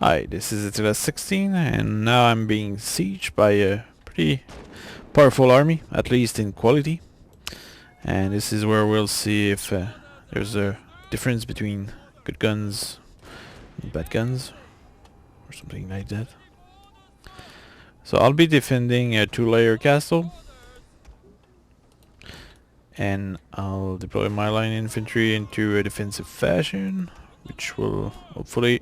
Hi, this is Attila 16 and now I'm being sieged by a pretty powerful army, at least in quality. And this is where we'll see if there's a difference between good guns and bad guns, or something like that. So I'll be defending a 2-layer castle, and I'll deploy my line infantry into a defensive fashion, which will hopefully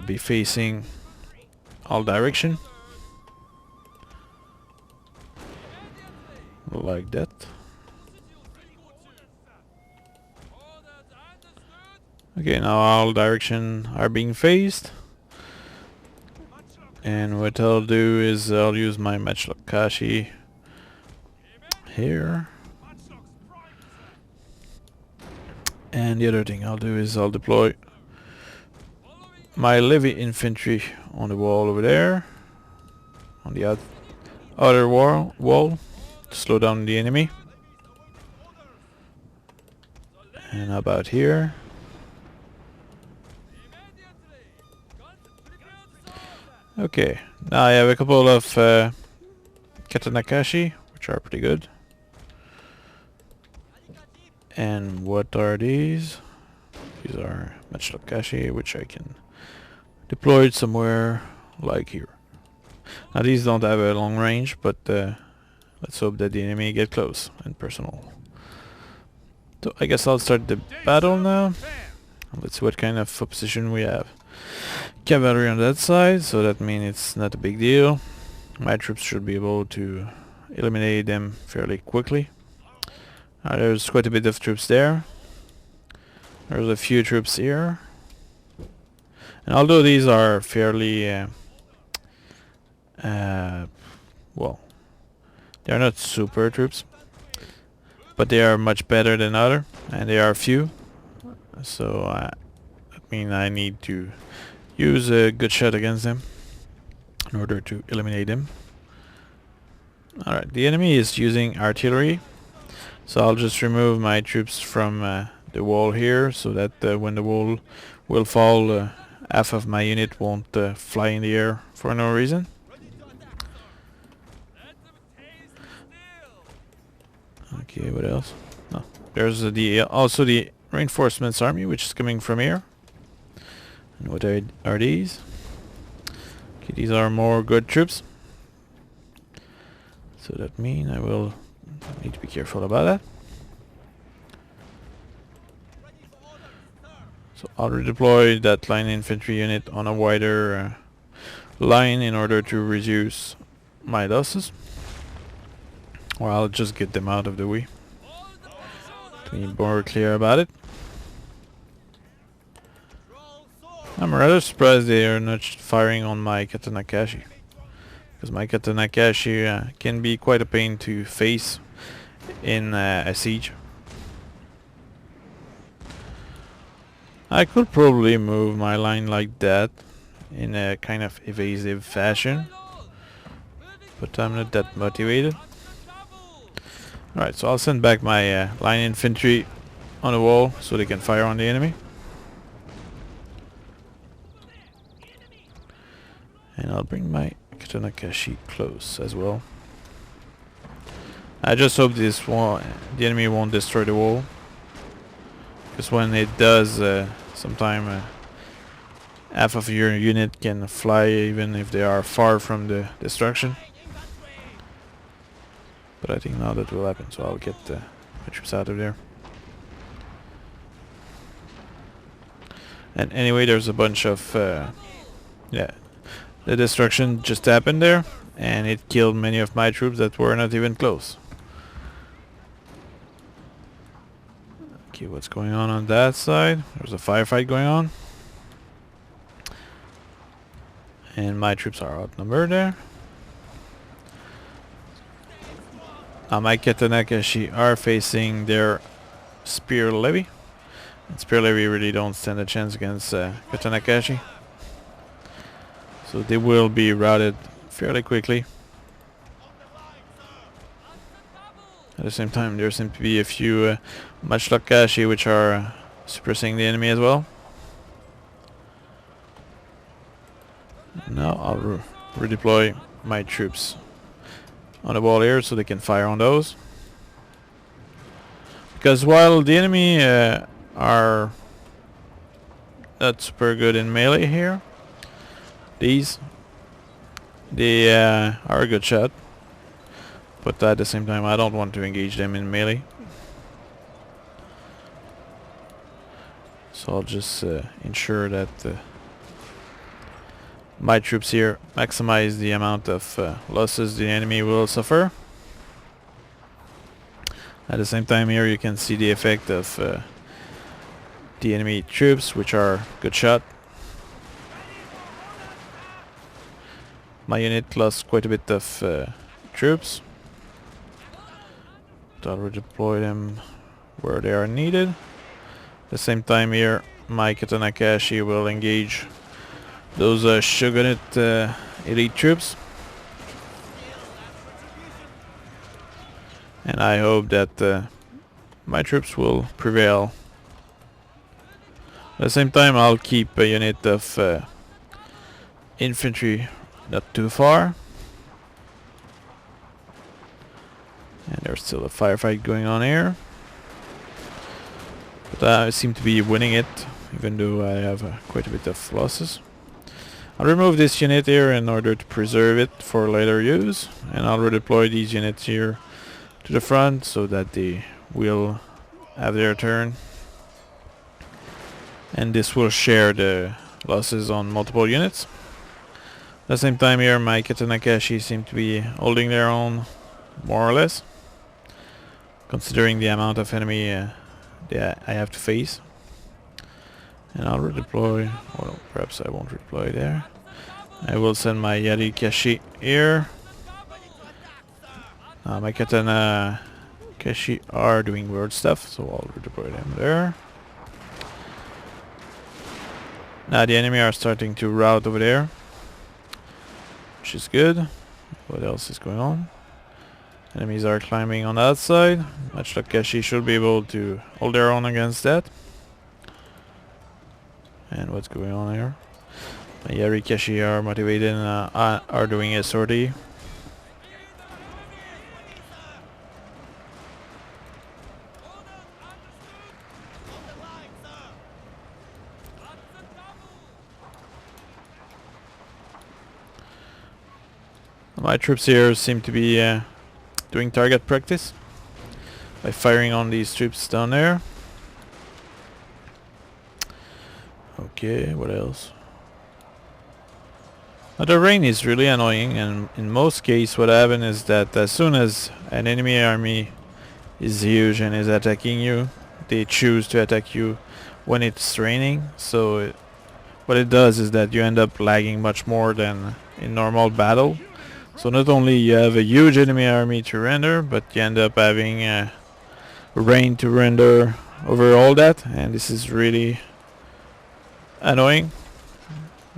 be facing all direction, like that. Okay, now all direction are being faced, and what I'll do is I'll use my matchlock kashi here, and the other thing I'll do is I'll deploy my levy infantry on the wall over there, on the other wall to slow down the enemy. And how about here? Okay, now I have a couple of katanakashi, which are pretty good. And what are these? These are matchlock kashi, which I can deploy it somewhere like here. Now these don't have a long range, but let's hope that the enemy get close and personal. So I guess I'll start the battle now. Let's see what kind of opposition we have. Cavalry on that side, so that means it's not a big deal. My troops should be able to eliminate them fairly quickly. There's quite a bit of troops there. There's a few troops here. And although these are fairly well, they're not super troops, but they are much better than other, and they are few. So I mean I need to use a good shot against them in order to eliminate them. Alright, the enemy is using artillery, so I'll just remove my troops from the wall here, so that when the wall will fall, half of my unit won't fly in the air for no reason. Okay, what else? No, there's also the reinforcements army, which is coming from here. And what are these? Okay, these are more good troops. So that means I will need to be careful about that. So I'll redeploy that line infantry unit on a wider line in order to reduce my losses. Or I'll just get them out of the way to be more clear about it. I'm rather surprised they are not firing on my katanakashi, because my katanakashi can be quite a pain to face in a siege. I could probably move my line like that in a kind of evasive fashion, but I'm not that motivated. Alright, so I'll send back my line infantry on the wall so they can fire on the enemy. And I'll bring my katanakashi close as well. I just hope the enemy won't destroy the wall, because when it does, sometime half of your unit can fly even if they are far from the destruction. But I think now that will happen, so I'll get my troops out of there. And anyway, there's a bunch of yeah, the destruction just happened there, and it killed many of my troops that were not even close. Okay, what's going on that side? There's a firefight going on, and my troops are outnumbered there. My katanakashi are facing their spear levy, and spear levy really don't stand a chance against katanakashi, so they will be routed fairly quickly. At the same time, there seem to be a few matchlock kashi which are suppressing the enemy as well. Now I'll redeploy my troops on the wall here so they can fire on those. Because while the enemy are not super good in melee here, they are a good shot. But at the same time I don't want to engage them in melee. So I'll just ensure that my troops here maximize the amount of losses the enemy will suffer. At the same time here you can see the effect of the enemy troops, which are good shot. My unit lost quite a bit of troops. But I'll redeploy them where they are needed. At the same time here my Katanakashi will engage those Shogunate elite troops. And I hope that my troops will prevail. At the same time I'll keep a unit of infantry not too far. And there's still a firefight going on here. But I seem to be winning it, even though I have quite a bit of losses. I'll remove this unit here in order to preserve it for later use, and I'll redeploy these units here to the front so that they will have their turn. And this will share the losses on multiple units. At the same time here my Katanakashi seem to be holding their own, more or less, considering the amount of enemy that I have to face. And I'll redeploy, well perhaps I won't redeploy there. I will send my Yarikashi here. My Katana Kashi are doing weird stuff, so I'll redeploy them there. Now the enemy are starting to rout over there, which is good. What else is going on? Enemies are climbing on the outside. Kashi should be able to hold their own against that. And what's going on here? My Yarikashi are motivated and are doing a sortie. My troops here seem to be doing target practice by firing on these troops down there. Okay, what else? The rain is really annoying, and in most cases what happens is that as soon as an enemy army is huge and is attacking you, they choose to attack you when it's raining. So what it does is that you end up lagging much more than in normal battle. So not only you have a huge enemy army to render, but you end up having rain to render over all that, and this is really annoying.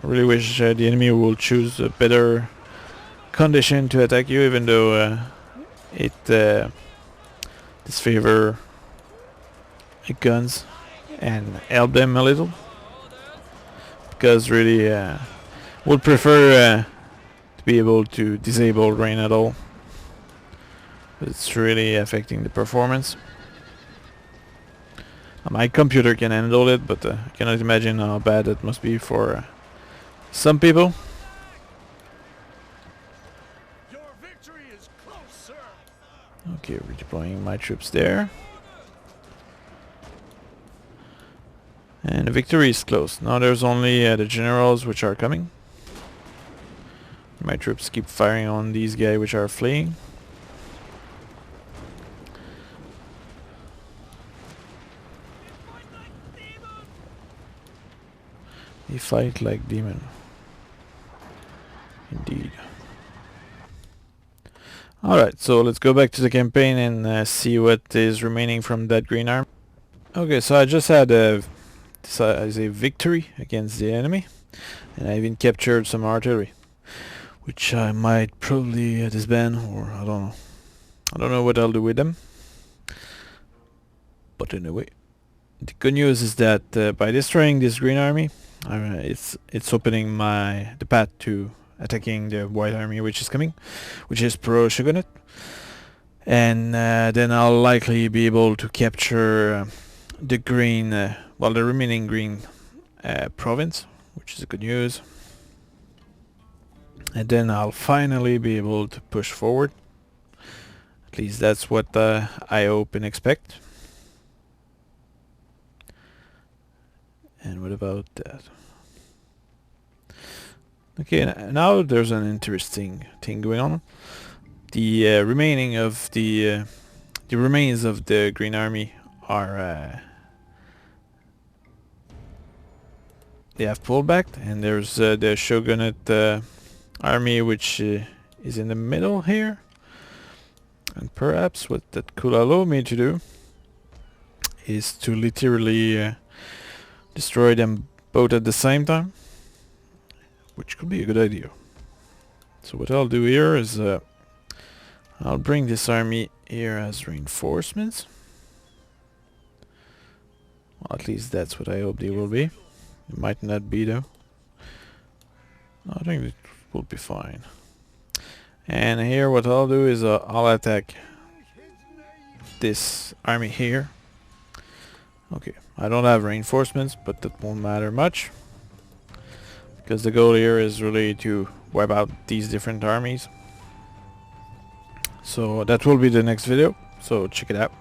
I really wish the enemy will choose a better condition to attack you, even though it disfavor guns and help them a little. Because really would prefer to be able to disable rain at all. It's really affecting the performance. My computer can handle it, but I cannot imagine how bad it must be for some people. Your victory is close, sir. Okay, redeploying my troops there. And the victory is close. Now there's only the generals which are coming. My troops keep firing on these guys which are fleeing. They fight like demon. Indeed. Alright, so let's go back to the campaign and see what is remaining from that green army. Okay, so I just had a victory against the enemy, and I even captured some artillery, which I might probably disband, or I don't know. I don't know what I'll do with them. But anyway, the good news is that by destroying this green army, It's opening the path to attacking the white army which is coming, which is pro Shogunate, and then I'll likely be able to capture the green, the remaining green province, which is good news. And then I'll finally be able to push forward. At least that's what I hope and expect. And what about that? Okay, now there's an interesting thing going on. The remaining of the remains of the Green Army are they have pulled back, and there's the Shogunate army which is in the middle here. And perhaps what that could allow me to do is to literally destroy them both at the same time, which could be a good idea. So what I'll do here is I'll bring this army here as reinforcements. Well, at least that's what I hope they will be. It might not be though. I think it will be fine. And here what I'll do is I'll attack this army here. Okay, I don't have reinforcements, but that won't matter much, because the goal here is really to wipe out these different armies. So that will be the next video, so check it out.